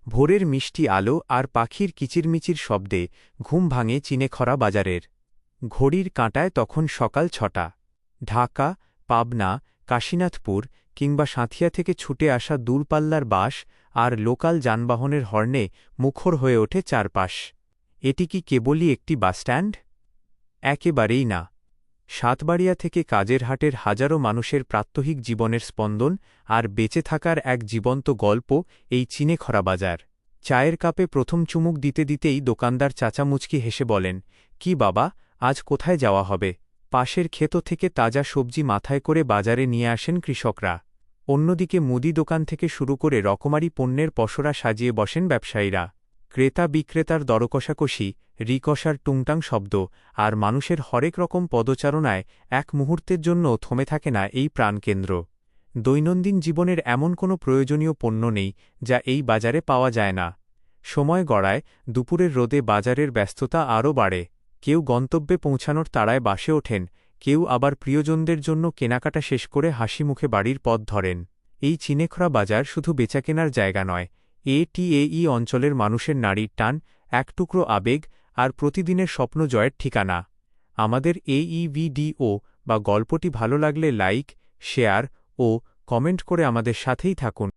ভোরের মিষ্টি আলো আর পাখির কিচিরমিচির শব্দে ঘুম ভাঙে চিনেখরা বাজারের। ঘড়ির কাঁটায় তখন সকাল ৬টা। ঢাকা, পাবনা, কাশীনাথপুর কিংবা সাঁথিয়া থেকে ছুটে আসা দূরপাল্লার বাস আর লোকাল যানবাহনের হর্নে মুখর হয়ে ওঠে চারপাশ। এটি কি কেবলই একটি বাসস্ট্যান্ড? একেবারেই না। সাতবাড়িয়া থেকে কাজের হাটের হাজারো মানুষের প্রাত্যহিক জীবনের স্পন্দন আর বেঁচে থাকার এক জীবন্ত গল্প এই চিনেখরা বাজার। চায়ের কাপে প্রথম চুমুক দিতে দিতেই দোকানদার চাচা মুচকি হেসে বলেন, কি বাবা, আজ কোথায় যাওয়া হবে? পাশের ক্ষেত থেকে তাজা সবজি মাথায় করে বাজারে নিয়ে আসেন কৃষকরা। অন্যদিকে মুদি দোকান থেকে শুরু করে রকমারি পণ্যের পসরা সাজিয়ে বসেন ব্যবসায়ীরা। ক্রেতা বিক্রেতার দরকষাকষি, রিকশার টুংটাং শব্দ আর মানুষের হরেক রকম পদচারণায় এক মুহূর্তের জন্য থমে থাকে না এই প্রাণকেন্দ্র। দৈনন্দিন জীবনের এমন কোনো প্রয়োজনীয় পণ্য নেই যা এই বাজারে পাওয়া যায় না। সময় গড়ায়, দুপুরের রোদে বাজারের ব্যস্ততা আরও বাড়ে। কেউ গন্তব্যে পৌঁছানোর তাড়ায় বাসে ওঠেন, কেউ আবার প্রিয়জনদের জন্য কেনাকাটা শেষ করে হাসি মুখে বাড়ির পথ ধরেন। এই চিনেখরা বাজার শুধু বেচাকেনার জায়গা নয়, এটিএই অঞ্চলের মানুষের নাড়ির টান, এক টুকরো আবেগ আর প্রতিদিনের স্বপ্ন জয়ের ঠিকানা। আমাদের এই ভিডিও বা গল্পটি ভালো লাগলে লাইক, শেয়ার ও কমেন্ট করে আমাদের সাথেই থাকুন।